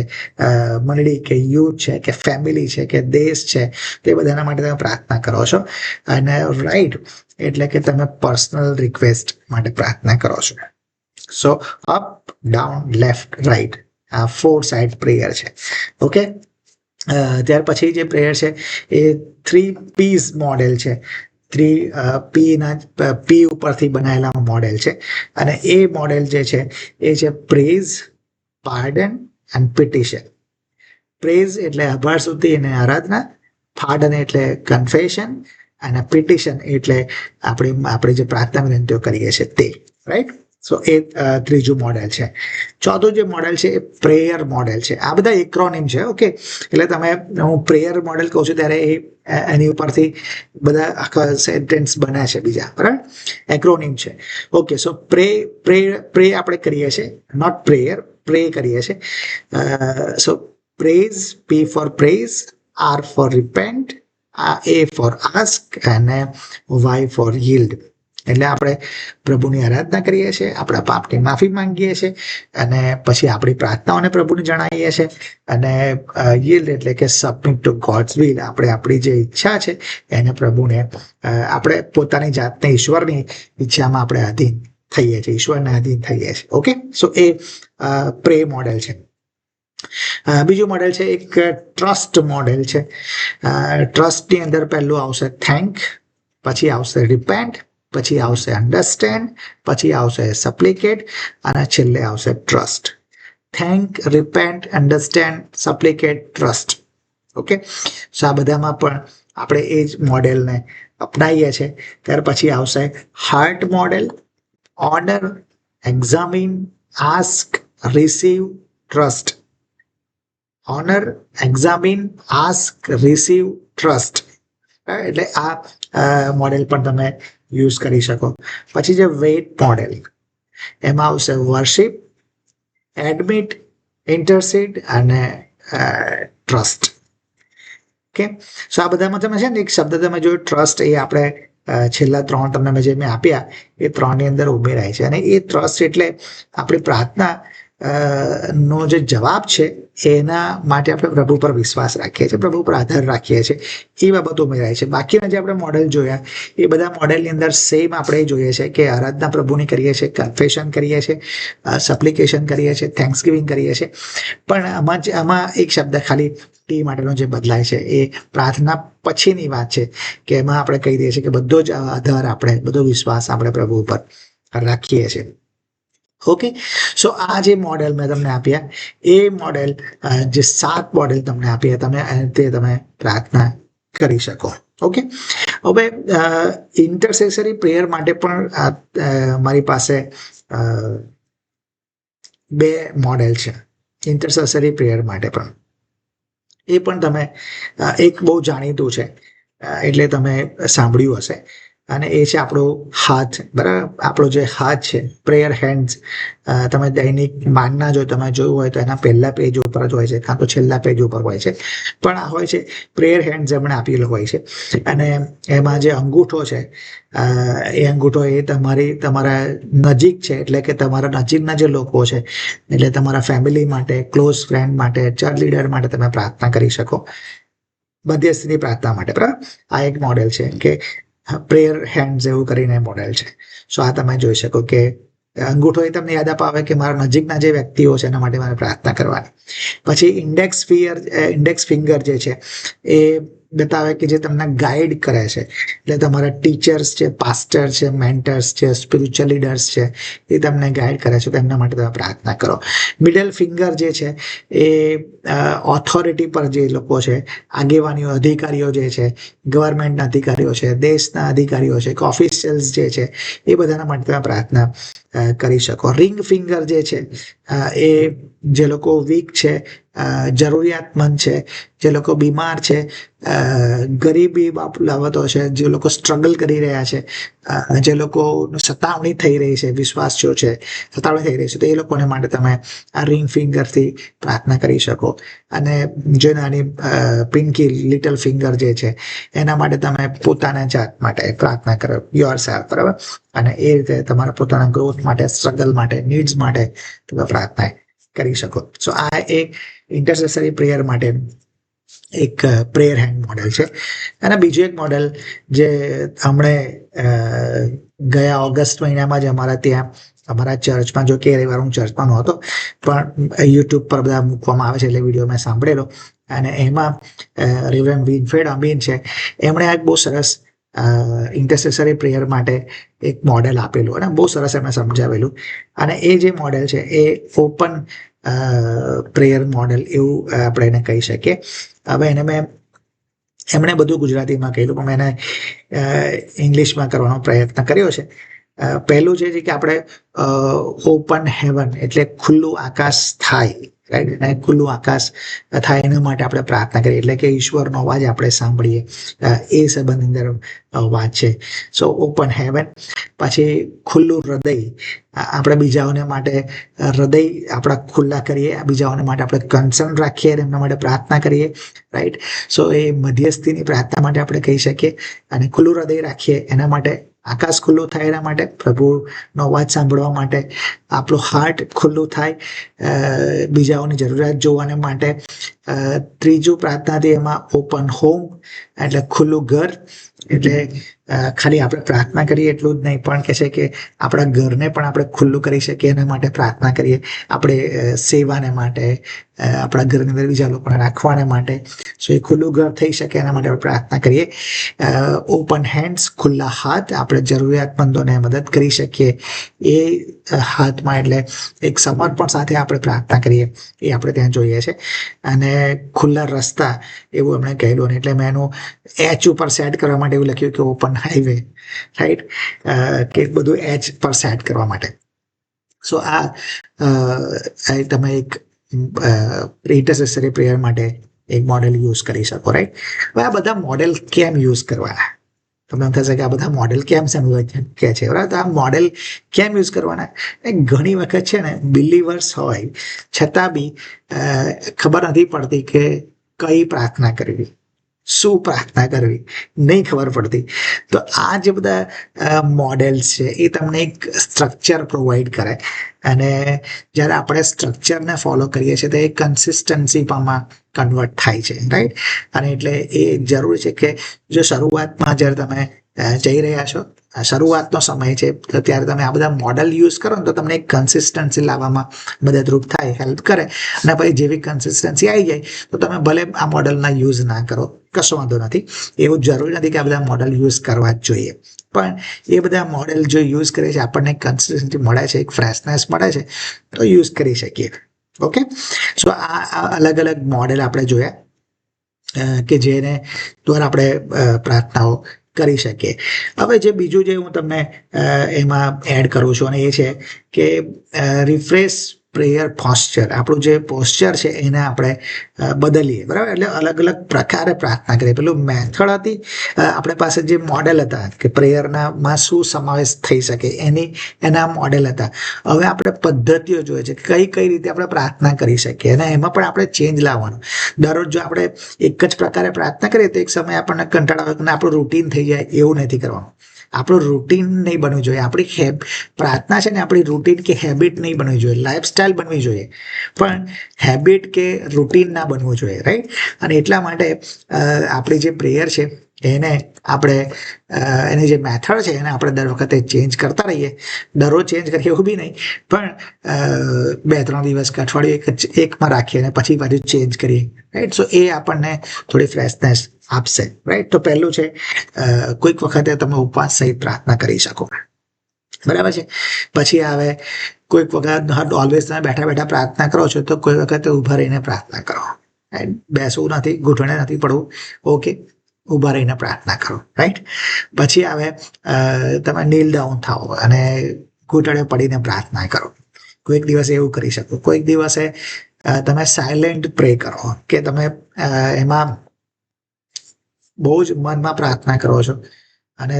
મંડળી કે યુથ છે કે ફેમિલી છે કે દેશ છે, તે બધાના માટે તમે પ્રાર્થના કરો છો. અને રાઈટ એટલે કે તમે પર્સનલ રિક્વેસ્ટ માટે પ્રાર્થના કરો છો. સો અપ, ડાઉન, લેફ્ટ, રાઈટ, આ 4 સાઇડ પ્રેયર છે. ઓકે, ત્યાર પછી જે પ્રેયર છે એ 3 P's મોડેલ છે. 3 P ઉપરથી બનાયેલા મોડેલ છે. અને એ મોડેલ જે છે એ છે praise, pardon and petition. Praise એટલે આભાર સ્તુતિ અને આરાધના, પાર્ડન એટલે કન્ફેશન, અને પિટિશન એટલે આપણે જે પ્રાર્થના વિનંતીઓ કરીએ છીએ તે. રાઈટ, સો એ ત્રીજું મોડેલ છે. ચોથું જે મોડેલ છે એ પ્રેયર મોડેલ છે. આ બધા એક્રોનિમ છે. ઓકે, એટલે તમે, હું પ્રેયર મોડેલ કહું છું ત્યારે એની ઉપરથી બધા આખા સેન્ટેન્સ બને છે બીજા, બરાબર, એક્રોનિમ છે. ઓકે, સો પ્રે આપણે કરીએ છીએ, નોટ પ્રેયર, પ્રે કરીએ છીએ. So praise, P for praise, R for repent, A for ask અને Y ફોર yield. એટલે આપણે પ્રભુની આરાધના કરીએ છીએ, આપણા પાપની માફી માંગીએ છીએ, અને પછી આપણી પ્રાર્થનાઓને પ્રભુને જણાવીએ છીએ. અને yield એટલે કે સબમિટ ટુ ગોડ્સ વિલ, આપણે આપણી જે ઈચ્છા છે એને પ્રભુને, આપણે પોતાની જાતને ઈશ્વરની ઈચ્છામાં આપણે આધીન થઈએ છીએ, ઈશ્વરને આધીન થઈએ છીએ. ઓકે, સો એ પ્રે મોડેલ છે. બીજું મોડેલ છે એક ટ્રસ્ટ મોડેલ છે. ટ્રસ્ટની અંદર પહેલું આવશે થેન્ક, પછી આવશે રિપેન્ટ, પછી આવશે અન્ડરસ્ટેન્ડ, પછી આવશે સપ્લિકેટ, અને છેલ્લે આવશે trust. Thank, repent, understand, supplicate, trust. Okay, so આ બધામાં પણ આપણે એ જ મોડેલને અપનાવીએ છીએ. ત્યાર પછી આવશે heart model, honour, examine, ask, receive, trust. Honour, examine, ask, receive, trust. એટલે આ મોડેલ પણ તમે યુઝ કરી શકો. પછી જે વેઇટ મોડેલ, એમાં આવશે વર્શિપ, એડમિટ, ઇન્ટરસીડ અને ટ્રસ્ટ. ઓકે, સો આ બધામાં તમે છે ને એક શબ્દ તમે જોયું ટ્રસ્ટ, એ આપણે છેલ્લા 3 તમને જે મેં આપ્યા એ 3ની અંદર ઉમેરાય છે. અને એ ટ્રસ્ટ એટલે આપણી પ્રાર્થના નો જે જવાબ છે એના માટે આપણે પ્રભુ પર વિશ્વાસ રાખીએ છીએ, પ્રભુ પર આધાર રાખીએ છીએ, એ બાબત ઉમેરાય છે. બાકીના જે આપણે મોડેલ જોયા એ બધા મોડેલની અંદર સેમ આપણે જોઈએ છે કે આરાધના પ્રભુની કરીએ છીએ, કન્ફેશન કરીએ છીએ, સપ્લિકેશન કરીએ છીએ, થેન્ક્સગિવિંગ કરીએ છીએ. પણ આમાં એક શબ્દ ખાલી ટી માટેનો જે બદલાય છે એ પ્રાર્થના પછીની વાત છે, કે એમાં આપણે કહી દઈએ છીએ કે બધો જ આધાર, આપણે બધો વિશ્વાસ આપણે પ્રભુ ઉપર રાખીએ છીએ. ઓકે, સો આ જે મોડેલ મેં તમને આપ્યા એ મોડેલ, જે 7 મોડેલ તમને આપ્યા, તમે પ્રાર્થના કરી શકો. ઓકે, હવે ઇન્ટરસેસરી પ્રેયર માટે પણ મારી પાસે 2 મોડેલ છે. ઇન્ટરસેસરી પ્રેયર માટે પણ એ પણ તમે, એક બહુ જાણીતું છે, એટલે તમે સાંભળ્યું હશે, અને એ છે આપણો હાથ. બરાબર, આપણો જે હાથ છે, પ્રેયર હેન્ડ્સ. તમે દૈનિક માનના જો તમે જોયું હોય તો એના પહેલા પેજ ઉપર જ હોય છે, કાં તો છેલ્લા પેજ ઉપર હોય છે, પણ આ હોય છે પ્રેયર હેન્ડ્સ એમણે આપેલો હોય છે. અને એમાં જે અંગૂઠો છે, એ અંગૂઠો એ તમારા નજીક છે, એટલે કે તમારા નજીકના જે લોકો છે, એટલે તમારા ફેમિલી માટે, ક્લોઝ ફ્રેન્ડ માટે, ચર્ચ લીડર માટે તમે પ્રાર્થના કરી શકો, મધ્યસ્થની પ્રાર્થના માટે. બરાબર, આ એક મોડેલ છે કે પ્રેયર હેન્ડ્સ એવું કરીને મોડેલ છે. સો આ તમે જોઈ શકો કે અંગૂઠો એ તમને યાદ અપાવે કે મારા નજીકના જે વ્યક્તિઓ છે એના માટે મારે પ્રાર્થના કરવાની. પછી ઇન્ડેક્સ ફિંગર જે છે એ બતાવે કે જે તમને ગાઈડ કરે છે, એટલે તમારા ટીચર્સ છે, પાસ્ટર છે, મેન્ટર્સ છે, સ્પિરિચ્યુઅલ લીડર્સ છે, એ તમને ગાઈડ કરે છે, તો એમના માટે તમે પ્રાર્થના કરો. મિડલ ફિંગર જે છે એ ઓથોરિટી પર જે લોકો છે, આગેવાનીઓ, અધિકારીઓ જે છે, ગવર્મેન્ટના અધિકારીઓ છે, દેશના અધિકારીઓ છે, ઓફિશિયલ્સ જે છે, એ બધાના માટે તમે પ્રાર્થના કરી શકો. રિંગ ફિંગર જે છે એ જે લોકો વીક છે જરૂરિયાતમંદ છે, જે લોકો બીમાર છે, ગરીબી બાબતો છે, જે લોકો સ્ટ્રગલ કરી રહ્યા છે, જે લોકો સતાવણી થઈ રહી છે, વિશ્વાસીઓ છે સતાવણી થઈ રહી છે, તો એ લોકોને માટે તમે આ રિંગ ફિંગરથી પ્રાર્થના કરી શકો. અને જે નાની પિંકી લિટલ ફિંગર જે છે એના માટે તમે પોતાના જાત માટે પ્રાર્થના કરો, યોર સેલ્ફ, બરાબર. અને એ રીતે તમારા પોતાના ગ્રોથ માટે, સ્ટ્રગલ માટે, નીડ્સ માટે તમે પ્રાર્થના કરી શકો. સો આ એક ઇન્ટરસેસરી પ્રેયર માટે એક પ્રેયર હેન્ડ મોડેલ છે. અને બીજું એક મોડેલ જે હમણે ગયા ઓગસ્ટ મહિનામાં જ અમારા ત્યાં અમારા ચર્ચમાં, જો કે રવિવાર હું ચર્ચમાં નહોતો, પણ યુટ્યુબ પર બધા મૂકવામાં આવે છે એટલે વિડીયો મેં સાંભળેલો. અને એમાં રેવરેન્ડ વિનફ્રેડ અમીન છે, એમણે એક બહુ સરસ ઇન્ટરસેસરી પ્રેયર માટે એક મોડેલ આપેલું અને બહુ સરસ એમણે સમજાવેલું. અને એ જે મોડેલ છે એ ઓપન પ્રેયર મોડેલ એવું આપણે એને કહી શકીએ. હવે એમણે બધું ગુજરાતીમાં કહેલું, પણ મેં એને ઇંગ્લિશમાં કરવાનો પ્રયત્ન કર્યો છે. પહેલું છે કે આપણે ઓપન હેવન એટલે ખુલ્લું આકાશ થાય, રાઈટ, અને ખુલ્લું આકાશ થાય એના માટે આપણે પ્રાર્થના કરીએ, એટલે કે ઈશ્વરનો અવાજ આપણે સાંભળીએ, એ સંબંધની અંદર વાત છે. સો ઓપન હેવન. પછી ખુલ્લું હૃદય, આપણે બીજાઓને માટે હૃદય આપણા ખુલ્લા કરીએ, બીજાઓને માટે આપણે કન્સર્ન રાખીએ, એમના માટે પ્રાર્થના કરીએ, રાઈટ. સો એ મધ્યસ્થીની પ્રાર્થના માટે આપણે કહી શકીએ. અને ખુલ્લું હૃદય રાખીએ એના માટે, આકાશ ખુલ્લું થાય એના માટે, પ્રભુનો અવાજ સાંભળવા માટે, આપણું હાર્ટ ખુલ્લું થાય બીજાઓની જરૂરિયાત જોવાને માટે. ત્રીજું પ્રાર્થનાથી એમાં ઓપન હોમ એટલે ખુલ્લું ઘર, એટલે ખાલી આપણે પ્રાર્થના કરીએ એટલું જ નહીં, પણ કહે છે કે આપણા ઘરને પણ આપણે ખુલ્લું કરી શકીએ, એના માટે પ્રાર્થના કરીએ, આપણે સેવાને માટે, આપણા ઘરની અંદર બીજા લોકોને રાખવાને માટે. સો એ ખુલ્લું ઘર થઈ શકે એના માટે આપણે પ્રાર્થના કરીએ. ઓપન હેન્ડ્સ, ખુલ્લા હાથ, આપણે જરૂરિયાતમંદોને મદદ કરી શકીએ એ હાથમાં, એટલે એક સમર્પણ સાથે આપણે પ્રાર્થના કરીએ, એ આપણે ત્યાં જોઈએ છે. અને ખુલ્લા રસ્તા એવું એમણે કહેલું, એટલે મેં એનું એચ ઉપર સેટ કરવા માટે એવું લખ્યું કે ઓપન હાઈવે, રાઈટ, કે બધું એચ પર સેટ કરવા માટે. સો આ તમે એક ઇન્ટરસેસરી પ્રેયર માટે એક મોડેલ યુઝ કરી શકો, રાઈટ. હવે આ બધા મોડેલ કેમ યુઝ કરવાના? તમને એમ થશે કે આ બધા મોડેલ કેમ કે છે, બરાબર. તો આ મોડેલ કેમ યુઝ કરવાના? ઘણી વખત છે ને બિલીવર્સ હોય છતાં બી ખબર નથી પડતી કે કઈ પ્રાર્થના કરવી, શું પ્રાર્થના કરવી, નહીં ખબર પડતી. તો આ જે બધા મોડેલ્સ છે એ તમને એક સ્ટ્રક્ચર પ્રોવાઈડ કરે, અને જ્યારે આપણે સ્ટ્રક્ચરને ફોલો કરીએ છીએ તો એ કન્સિસ્ટન્સીમાં કન્વર્ટ થાય છે, રાઈટ. અને એટલે એ જરૂરી છે કે જો શરૂઆતમાં જ્યારે તમે જઈ રહ્યા છો, શરૂઆતનો સમય છે, તો ત્યારે તમે આ બધા મોડલ યુઝ કરો ને તો તમને એક કન્સિસ્ટન્સી લાવવામાં મદદરૂપ થાય, હેલ્પ કરે. અને પછી જેવી કન્સિસ્ટન્સી આવી જાય તો તમે ભલે આ મોડલના યુઝ ના કરો, કશો વાંધો નથી. એવું જરૂરી નથી કે આ બધા મોડલ યુઝ કરવા જ જોઈએ, પણ એ બધા મોડેલ જો યુઝ કરીએ છીએ, આપણને કન્સિસ્ટન્સી મળે છે, એક ફ્રેશનેસ મળે છે, તો યુઝ કરી શકીએ. ઓકે. સો આ અલગ અલગ મોડેલ આપણે જોયા કે જેને દ્વારા આપણે પ્રાર્થનાઓ કરી શકીએ. હવે જે બીજું જે હું તમને એમાં એડ કરું છું, અને એ છે કે રિફ્રેશ પ્રેયર પોસ્ચર. આપણું જે પોસ્ચર છે એને આપણે બદલીએ, બરાબર. એટલે અલગ અલગ પ્રકારે પ્રાર્થના કરીએ. પેલું મેથડ હતી, આપણે પાસે જે મોડેલ હતા કે પ્રેયરમાં શું સમાવેશ થઈ શકે એના મોડેલ હતા. હવે આપણે પદ્ધતિઓ જોઈએ છે કઈ કઈ રીતે આપણે પ્રાર્થના કરી શકીએ, અને એમાં પણ આપણે ચેન્જ લાવવાનું. દરરોજ જો આપણે એક જ પ્રકારે પ્રાર્થના કરીએ તો એક સમય આપણને કંટાળો આવે અને આપણું રૂટીન થઈ જાય. એવું નથી કરવાનું. આપણું રૂટીન નહીં બનવું જોઈએ. આપણી પ્રાર્થના છે ને આપણી રૂટીન કે હેબિટ નહીં બનવી જોઈએ, લાઈફસ્ટાઈલ બનવી જોઈએ, પણ હેબિટ કે રૂટીન ના બનવું જોઈએ, રાઈટ. અને એટલા માટે આપણી જે પ્રેયર છે એને આપણે એની જે મેથડ છે એને આપણે દર વખતે ચેન્જ કરતા રહીએ. દરરોજ ચેન્જ કરીએ એવું બી નહીં, પણ 2-3 દિવસ કે અઠવાડિયું એકમાં રાખીએ અને પછી પાછું ચેન્જ કરીએ, રાઈટ. સો એ આપણને થોડી ફ્રેશનેસ આપશે, રાઈટ. તો પહેલું છે કોઈક વખતે તમે ઉપવાસ સહિત પ્રાર્થના કરી શકો, બરાબર છે. પછી આવે કોઈક વખત ઓલવેઝ તમે બેઠા બેઠા પ્રાર્થના કરો છો, તો કોઈ વખતે ઊભા રહીને પ્રાર્થના કરો. બેસવું નથી, ઘૂંટણે નથી પડવું, ઓકે, ઊભા રહીને પ્રાર્થના કરો, રાઈટ. પછી આવે તમે નીલ ડાઉન થાઓ અને ઘૂંટણે પડીને પ્રાર્થના કરો. કોઈક દિવસે એવું કરી શકો, કોઈક દિવસે તમે સાયલેન્ટ પ્રે કરો, કે તમે એમાં બહુ જ મનમાં પ્રાર્થના કરો છો અને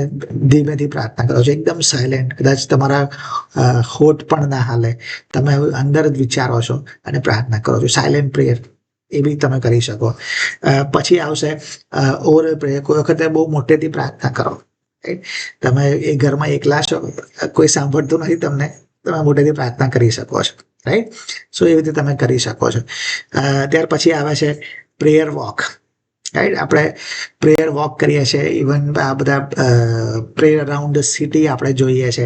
ધીમેથી પ્રાર્થના કરો છો, એકદમ સાયલેન્ટ, કદાચ તમારા હોઠ પણ ના હાલે, તમે અંદર જ વિચારો છો અને પ્રાર્થના કરો છો, સાયલેન્ટ પ્રેયર એ બી તમે કરી શકો. પછી આવશે ઓરલ પ્રેયર. કોઈ વખતે બહુ મોટેથી પ્રાર્થના કરો, તમે એ ઘરમાં એકલા છો, કોઈ સાંભળતું નથી તમને, તમે મોટેથી પ્રાર્થના કરી શકો છો, રાઈટ. સો એવી રીતે તમે કરી શકો છો. ત્યાર પછી આવે છે પ્રેયર વોક, રાઈટ. આપણે પ્રેયર વોક કરીએ છીએ, ઇવન આ બધા પ્રેયર અરાઉન્ડ ધ સિટી આપણે જોઈએ છે,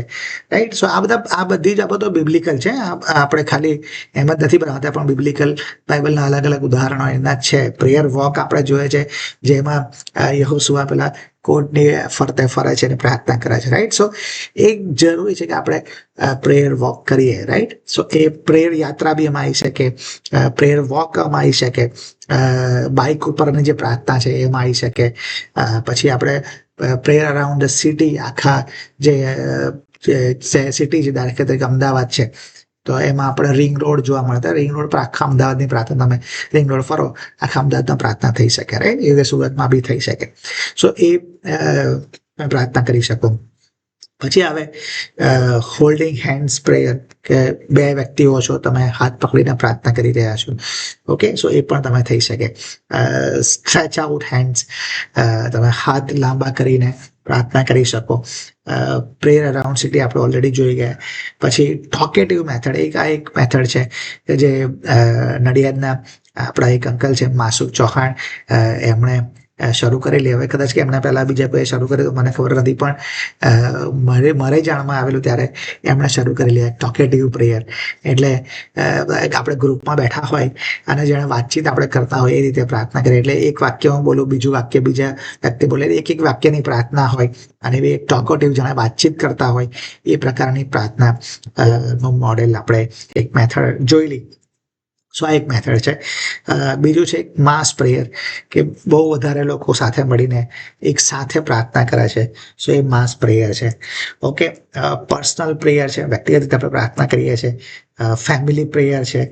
રાઈટ. સો આ બધી જ બાબતો બિબ્લિકલ છે. આપણે ખાલી એમ જ નથી બનાવતા, પણ બિબ્લિકલ બાઇબલના અલગ અલગ ઉદાહરણો એના જ છે. પ્રેયર વોક આપણે જોઈએ છે, જેમાં યહોશુઆ પેલા કોટની ફરતે ફરે છે અને પ્રાર્થના કરે છે, રાઈટ. સો એક જરૂરી છે કે આપણે પ્રેયર વોક કરીએ, રાઈટ. સો એ પ્રેયર યાત્રા બી એમાં આવી શકે, પ્રેયર વોક એમાં આવી શકે, બાઇક ઉપરની જે પ્રાર્થના છે એમાં આવી શકે. પછી આપણે પ્રેયર અરાઉન્ડ ધ સિટી, આખા જે સિટી છે, દાખલા તરીકે અમદાવાદ છે, તો એમાં આપણે રિંગ રોડ જોવા મળતા, રિંગ રોડ પર આખા અમદાવાદની પ્રાર્થના, તમે રિંગ રોડ ફરો, આખા અમદાવાદમાં પ્રાર્થના થઈ શકે, રાઈટ. એ રીતે સુરતમાં બી થઈ શકે. સો એ પ્રાર્થના કરી શકો. પછી આવે હોલ્ડિંગ હેન્ડ્સ પ્રેયર, કે બે વ્યક્તિઓ છો, તમે હાથ પકડીને પ્રાર્થના કરી રહ્યા છો, ઓકે. સો એ પણ તમે થઈ શકે. સ્ટ્રેચ આઉટ હેન્ડ્સ, તમે હાથ લાંબા કરીને પ્રાર્થના કરી શકો. પ્રેયર અરાઉન્ડ સિટી આપણે ઓલરેડી જોઈ ગયા. પછી ટોકેટિવ મેથડ, એક મેથડ છે કે જે નડિયાદના આપણા એક અંકલ છે માસુક ચૌહાણ, એમણે શરૂ કરેલી. હવે કદાચ કે એમના પહેલા બીજા કોઈ શરૂ કર્યું તો મને ખબર નથી, પણ મારે જાણમાં આવેલું ત્યારે એમણે શરૂ કરેલી ટોકેટિવ પ્રેયર. એટલે આપણે ગ્રુપમાં બેઠા હોય અને જેને વાતચીત આપણે કરતા હોય એ રીતે પ્રાર્થના કરીએ. એટલે એક વાક્ય હું બોલું, બીજું વાક્ય બીજા વ્યક્તિ બોલે, એક વાક્યની પ્રાર્થના હોય, અને એક ટોકેટિવ જાણે વાતચીત કરતા હોય એ પ્રકારની પ્રાર્થના નું મોડેલ આપણે એક મેથડ જોયેલી. સો આ એક મેથડ છે. બીજું છે માસ પ્રેયર, કે બહુ વધારે લોકો સાથે મળીને એક સાથે પ્રાર્થના કરે છે. સો એ માસ પ્રેયર છે, ઓકે. પર્સનલ પ્રેયર છે, વ્યક્તિગત રીતે આપણે પ્રાર્થના કરીએ છીએ. ફેમિલી પ્રેયર છે,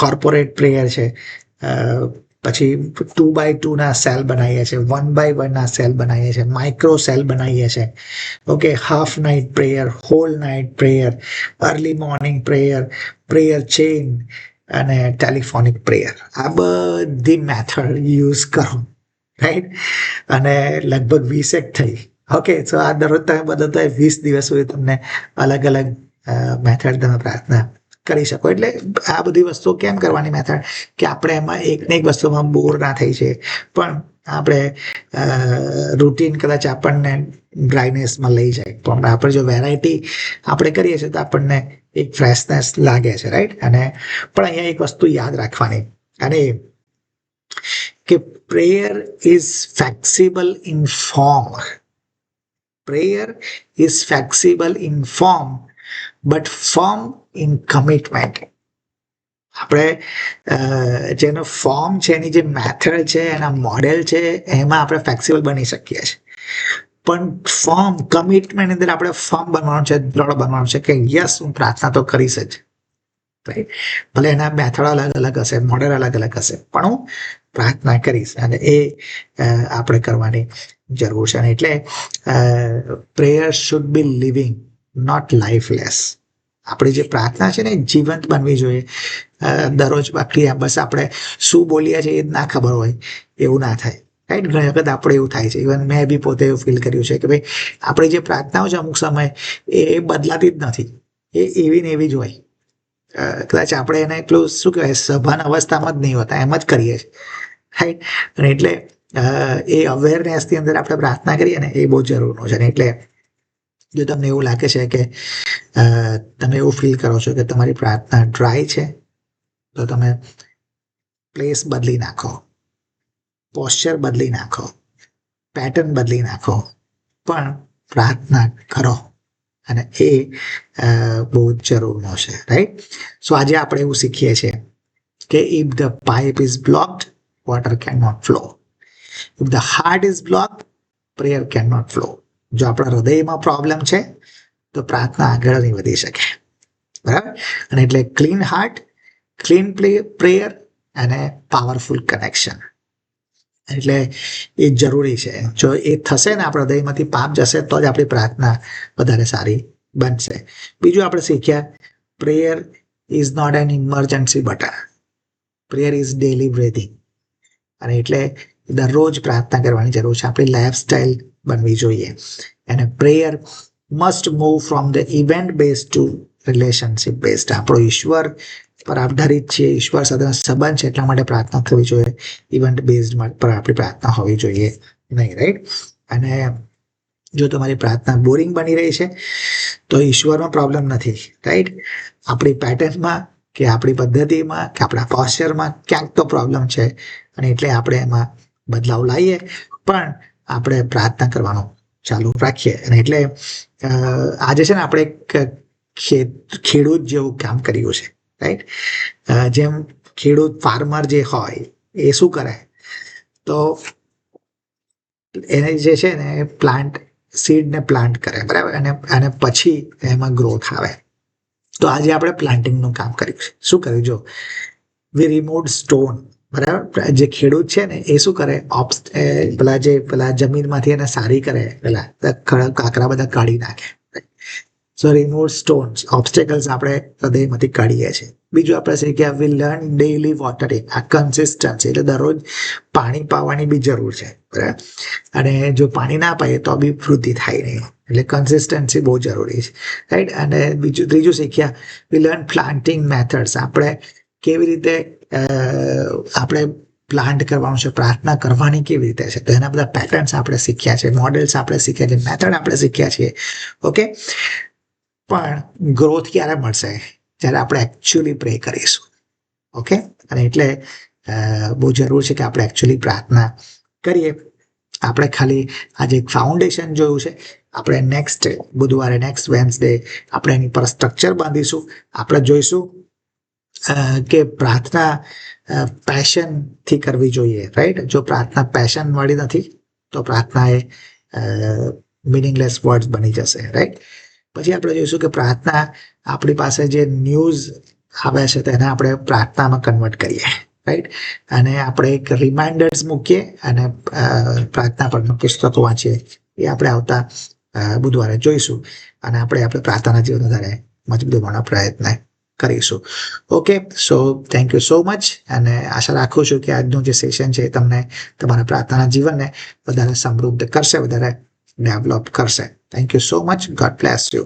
કોર્પોરેટ પ્રેયર છે. પછી 2x2 ના સેલ બનાવીએ છીએ, 1x1 ના સેલ બનાવીએ છીએ, માઇક્રો સેલ બનાવીએ છીએ, okay. Half night prayer, whole night prayer, early morning prayer, prayer chain અને ટેલિફોનિક પ્રેયર. આ બધી મેથડ યુઝ કરો, રાઈટ. અને લગભગ 20 થઈ, ઓકે. સો આ દરરોજ તમે બધા 20 દિવસ સુધી તમને અલગ અલગ મેથડ તમે પ્રાર્થના કરી શકો. એટલે આ બધી વસ્તુઓ કેમ કરવાની મેથડ, કે આપણે એમાં એક ને એક વસ્તુમાં બોર ના થઈ છે, પણ આપણે રૂટીન કદાચ આપણને ડ્રાયનેસમાં લઈ જાય, પણ આપણે જો વેરાયટી આપણે કરીએ છીએ તો આપણને એક ફ્રેશનેસ લાગે છે, રાઈટ. અને પણ અહીંયા એક વસ્તુ યાદ રાખવાની, અને કે prayer is flexible in form. Prayer is flexible in form but firm in commitment. આપણે જેનો ફોર્મ છે, એની જે મેથડ છે, એના મોડેલ છે, એમાં આપણે ફ્લેક્સિબલ બની શકીએ છીએ, પણ ફોર્મ કમિટમેન્ટ અંદર આપણે ફોર્મ બનવાનું છે, દ્રઢ બનવાનું છે કે યસ હું પ્રાર્થના તો કરીશ જ, રાઈટ. ભલે એના મેથડ અલગ અલગ હશે, મોડેલ અલગ અલગ હશે, પણ હું પ્રાર્થના કરીશ, અને એ આપણે કરવાની જરૂર છે. અને એટલે prayer should be living, not lifeless. આપણી જે પ્રાર્થના છે ને જીવંત બનવી જોઈએ. દરરોજ બાકી બસ આપણે શું બોલીએ છીએ એ જ ના ખબર હોય એવું ના થાય, રાઈટ. ઘણી વખત આપણે એવું થાય છે, ઇવન મેં બી પોતે એવું ફીલ કર્યું છે કે ભાઈ આપણી જે પ્રાર્થનાઓ છે અમુક સમય એ બદલાતી જ નથી, એ એવી ને એવી જ હોય. કદાચ આપણે એને એટલું શું કહેવાય, સભાન અવસ્થામાં જ નહીં હોતા, એમ જ કરીએ છીએ, રાઈટ. અને એટલે એ અવેરનેસની અંદર આપણે પ્રાર્થના કરીએ ને એ બહુ જરૂરનું છે. એટલે જો તમને એવું લાગે છે કે તમે એવું ફીલ કરો છો કે તમારી પ્રાર્થના ડ્રાય છે, તો તમે પ્લેસ બદલી નાખો, પોસ્ચર બદલી નાખો, પેટર્ન બદલી નાખો, પણ પ્રાર્થના કરો, અને એ બહુ જ જરૂરનું છે, રાઈટ. સો આજે આપણે એવું શીખીએ છીએ કે if the pipe is blocked, water can not flow. If the heart is blocked, prayer can not flow. જો આપણા હૃદયમાં પ્રોબ્લેમ છે તો પ્રાર્થના આગળ નહીં વધી શકે, બરાબર. અને એટલે ક્લીન હાર્ટ ક્લીન પ્રેયર અને પાવરફુલ કનેક્શન. એટલે એ જરૂરી છે. જો એ થશે ને, આપણા હૃદયમાંથી પાપ જશે તો જ આપણી પ્રાર્થના વધારે સારી બનશે. બીજું આપણે શીખ્યા, prayer is not an emergency button, prayer is daily breathing. અને એટલે દરરોજ પ્રાર્થના કરવાની જરૂર છે. આપણી લાઈફસ્ટાઈલ બનવી જોઈએ. અને prayer must move from the event base to relationship based. આપણો ઈશ્વર પર આધારિત છે, ઈશ્વર સાથેનો સંબંધ છે, એટલા માટે પ્રાર્થના થવી જોઈએ. ઇવેન્ટ બેઝડ પર આપણી પ્રાર્થના હોવી જોઈએ નહીં, રાઈટ? અને જો તમારી પ્રાર્થના બોરિંગ બની રહી છે તો ઈશ્વરનો પ્રોબ્લેમ નથી, રાઈટ? આપણી પેટર્નમાં કે આપણી પદ્ધતિમાં કે આપણા પોસ્ચરમાં ક્યાંક તો પ્રોબ્લેમ છે. અને એટલે આપણે એમાં બદલાવ લાવીએ, પણ આપણે પ્રાર્થના કરવાનું ચાલુ રાખીએ. અને એટલે આજે છે ને આપણે ખેડૂત જેવું કામ કર્યું છે, રાઈટ? જેમ ખેડૂત ફાર્મર જે હોય એ શું કરે, તો એને જે છે ને સીડને પ્લાન્ટ કરે, બરાબર? અને પછી એમાં ગ્રોથ આવે. તો આજે આપણે પ્લાન્ટિંગનું કામ કર્યું છે. શું કર્યું? જો વી રિમૂવ સ્ટોન, બરાબર? જે ખેડૂત છે ને એ શું કરે, પેલા જમીનમાંથી એને સારી કરે, પેલા કાંકરા બધા કાઢી નાખે. સો રિમૂવ સ્ટોન્સ, ઓબ્સ્ટેકલ્સ આપણે હૃદયમાંથી કાઢીએ છીએ. બીજું આપણે શીખ્યા, વી લર્ન ડેઈલી વોટરિંગ. આ કન્સિસ્ટન્સી, એટલે દરરોજ પાણી પાવાની બી જરૂર છે, બરાબર? અને જો પાણી ના પાઈએ તો બી વૃદ્ધિ થાય નહીં. એટલે કન્સિસ્ટન્સી બહુ જરૂરી છે, રાઈટ? અને ત્રીજું શીખ્યા, વી લર્ન પ્લાન્ટિંગ મેથડ્સ. આપણે કેવી રીતે આપણે પ્લાન્ટ કરવાનું છે, પ્રાર્થના કરવાની કેવી રીતે છે, તો એના બધા પેટર્ન્સ આપણે શીખ્યા છે, મોડેલ્સ આપણે શીખ્યા છે, મેથડ આપણે શીખ્યા છીએ. ઓકે, પણ ગ્રોથ ક્યારે મળશે? જ્યારે આપણે એકચ્યુઅલી પ્રે કરીશું. ઓકે, અને એટલે બહુ જરૂર છે કે આપણે એકચ્યુઅલી પ્રાર્થના કરીએ. આપણે ખાલી આજે એક ફાઉન્ડેશન જોયું છે. આપણે નેક્સ્ટ બુધવારે, નેક્સ્ટ વેન્સડે આપણે એની પર સ્ટ્રક્ચર બાંધીશું. આપણે જોઈશું કે પ્રાર્થના પેશનથી કરવી જોઈએ, રાઈટ? જો પ્રાર્થના પેશન વાળી નથી તો પ્રાર્થના એ મિનિંગલેસ વર્ડ્સ બની જશે, રાઈટ? પછી આપણે જોઈશું કે પ્રાર્થના, આપણી પાસે જે ન્યૂઝ આવે છે તેને આપણે પ્રાર્થનામાં કન્વર્ટ કરીએ, રાઈટ? અને આપણે એક રિમાઇન્ડર્સ મૂકીએ અને પ્રાર્થના પરના પુસ્તકો વાંચીએ. એ આપણે આવતા બુધવારે જોઈશું. અને આપણે પ્રાર્થનાના જીવન વધારે મજબૂત બનાવવાનો પ્રયત્ન કરીશું. Okay, so thank you so much. અને આશા રાખું છું કે આજનું જે સેશન છે એ તમને તમારા પ્રાર્થનાના જીવનને વધારે સમૃદ્ધ કરશે, વધારે ડેવલપ કરશે. Thank you so much. God bless you.